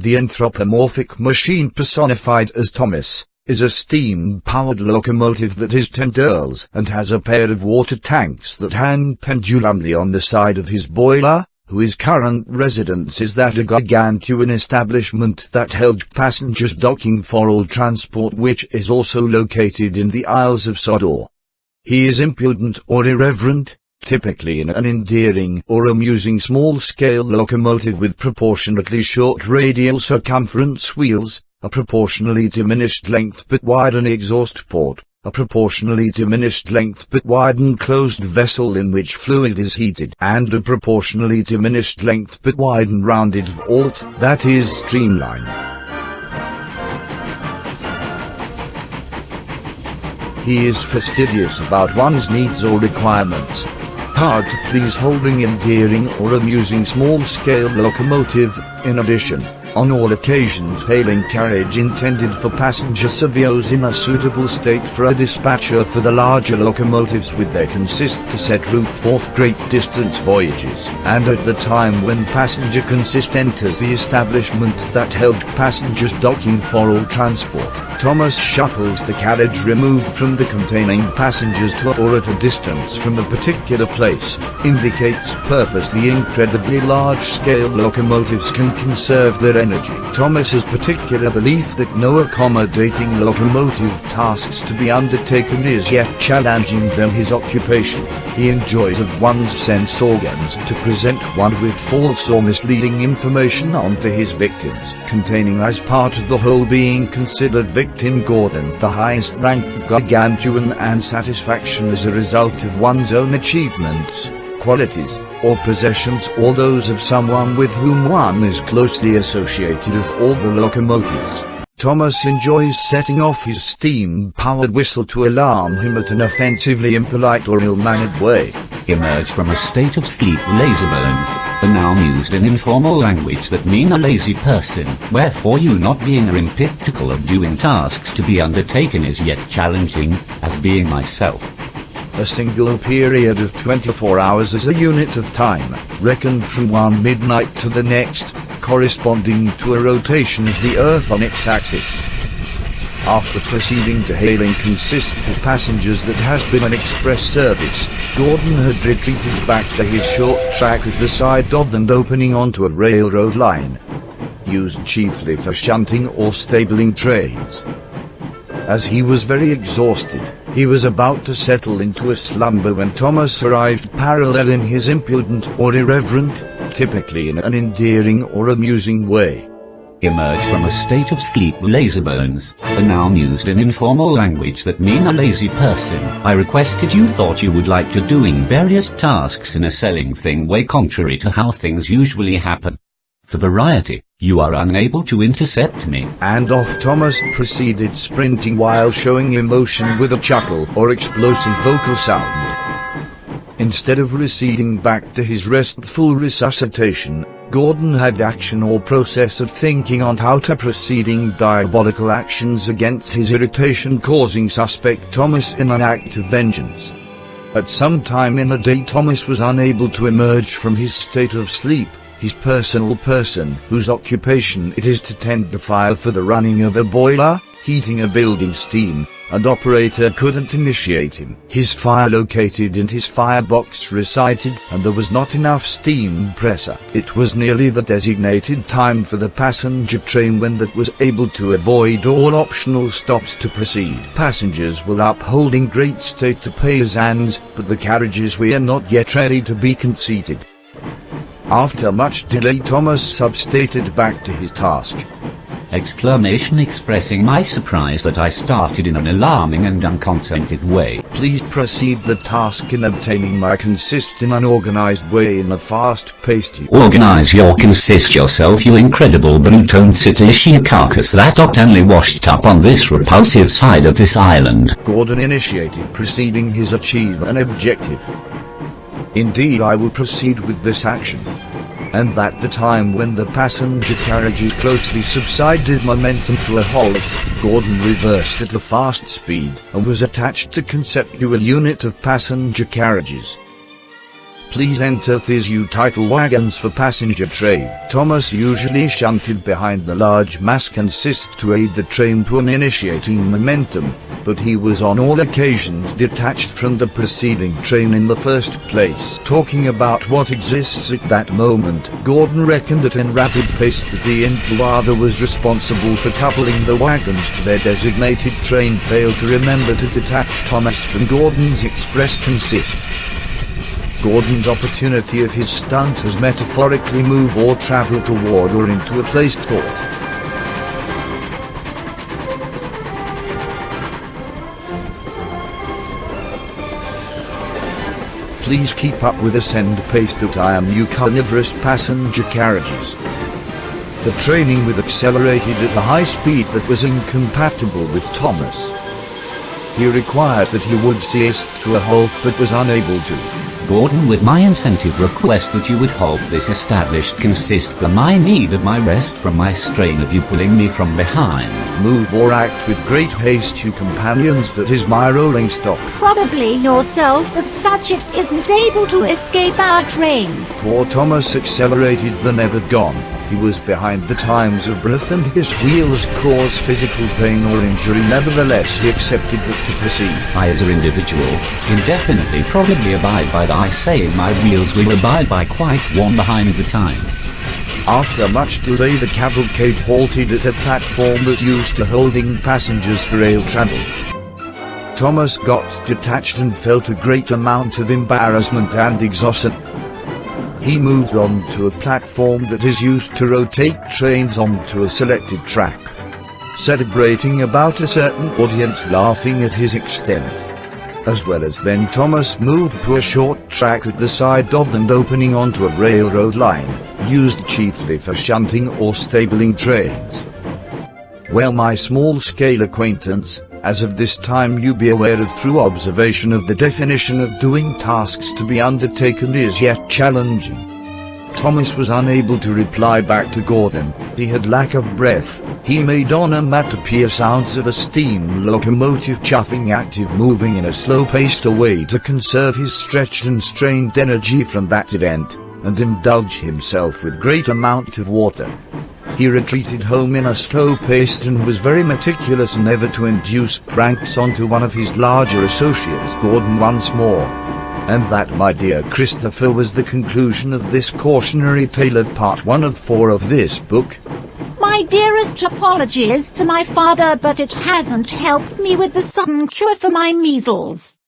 The anthropomorphic machine personified as Thomas is a steam-powered locomotive that is 10 girls and has a pair of water tanks that hang pendulumly on the side of his boiler, whose current residence is that a gargantuan establishment that held passengers docking for all transport, which is also located in the Isles of Sodor. He is impudent or irreverent, typically in an endearing or amusing small-scale locomotive with proportionately short radial circumference wheels, a proportionally diminished length but widened exhaust port, a proportionally diminished length but widened closed vessel in which fluid is heated, and a proportionally diminished length but widened rounded vault that is streamlined. He is fastidious about one's needs or requirements, hard to please, holding endearing or amusing small-scale locomotive, in addition, on all occasions hailing carriage intended for passenger service in a suitable state for a dispatcher for the larger locomotives with their consist to set route for great distance voyages, and at the time when passenger consist enters the establishment that held passengers docking for all transport, Thomas shuffles the carriage removed from the containing passengers to or at a distance from a particular place, indicates purpose. The incredibly large-scale locomotives can conserve their energy. Thomas's particular belief that no accommodating locomotive tasks to be undertaken is yet challenging them his occupation. He enjoys of one's sense organs to present one with false or misleading information onto his victims, containing as part of the whole being considered victim Gordon the highest rank gargantuan and satisfaction as a result of one's own achievements, qualities, or possessions, or those of someone with whom one is closely associated. Of all the locomotives, Thomas enjoys setting off his steam-powered whistle to alarm him at an offensively impolite or ill-mannered way. Emerge from a state of sleep. Lazybones, a noun used in informal language that mean a lazy person, wherefore you not being a impractical of doing tasks to be undertaken is yet challenging, as being myself. A single period of 24 hours is a unit of time, reckoned from one midnight to the next, corresponding to a rotation of the Earth on its axis. After proceeding to hailing consistent passengers that has been an express service, Gordon had retreated back to his short track at the side of and opening onto a railroad line, used chiefly for shunting or stabling trains. As he was very exhausted, he was about to settle into a slumber when Thomas arrived, parallel in his impudent or irreverent, typically in an endearing or amusing way. Emerge from a state of sleep. Lazybones, a noun used in informal language that mean a lazy person. I requested you thought you would like to doing various tasks in a selling thing way contrary to how things usually happen. For variety, you are unable to intercept me. And off Thomas proceeded, sprinting while showing emotion with a chuckle or explosive vocal sound. Instead of receding back to his restful resuscitation, Gordon had action or process of thinking on how to proceeding diabolical actions against his irritation-causing suspect Thomas in an act of vengeance. At some time in the day Thomas was unable to emerge from his state of sleep. His personal person, whose occupation it is to tend the fire for the running of a boiler, heating a building steam, and operator couldn't initiate him. His fire located in his firebox recited, and there was not enough steam presser. It was nearly the designated time for the passenger train when that was able to avoid all optional stops to proceed. Passengers were upholding great state to paysans, but the carriages were not yet ready to be conceited. After much delay Thomas substated back to his task. Exclamation expressing my surprise that I started in an alarming and unconsented way. Please proceed. The task in obtaining my consist in an organized way in a fast-paced. Organize your consist yourself, you incredible blue-toned cetacean carcass that octanely washed up on this repulsive side of this island. Gordon initiated proceeding his achieve an objective. Indeed, I will proceed with this action. And at the time when the passenger carriages closely subsided momentum to a halt, Gordon reversed at a fast speed and was attached to conceptual unit of passenger carriages. Please enter these U-title wagons for passenger train. Thomas usually shunted behind the large mass consist to aid the train to an initiating momentum, but he was on all occasions detached from the preceding train in the first place. Talking about what exists at that moment, Gordon reckoned at in rapid pace that the Impluada was responsible for coupling the wagons to their designated train failed to remember to detach Thomas from Gordon's express consist. Gordon's opportunity of his stunt was metaphorically move or travel toward or into a placed thought. Please keep up with ascend pace that I am new carnivorous passenger carriages. The training with accelerated at a high speed that was incompatible with Thomas. He required that he would cease to a halt but was unable to. Gordon, with my incentive request that you would halt this established consist for my need of my rest from my strain of you pulling me from behind. Move or act with great haste, you companions, that is my rolling stock. Probably yourself, as such it isn't able to escape our train. Poor Thomas accelerated the never gone. He was behind the times of breath and his wheels caused physical pain or injury. Nevertheless, he accepted that to proceed. I as an individual, indefinitely probably abide by the I say my wheels will abide by quite one behind the times. After much delay, the cavalcade halted at a platform that used to holding passengers for rail travel. Thomas got detached and felt a great amount of embarrassment and exhaustion. He moved on to a platform that is used to rotate trains onto a selected track, celebrating about a certain audience laughing at his extent. As well as then Thomas moved to a short track at the side of and opening onto a railroad line, used chiefly for shunting or stabling trains. Well, my small-scale acquaintance, as of this time you be aware of through observation of the definition of doing tasks to be undertaken is yet challenging. Thomas was unable to reply back to Gordon. He had lack of breath. He made onomatopoeia sounds of a steam locomotive chuffing active moving in a slow-paced way to conserve his stretched and strained energy from that event, and indulge himself with great amount of water. He retreated home in a slow pace and was very meticulous never to induce pranks onto one of his larger associates, Gordon, once more. And that, my dear Christopher, was the conclusion of this cautionary tale of part 1 of 4 of this book. My dearest apologies to my father, but it hasn't helped me with the sudden cure for my measles.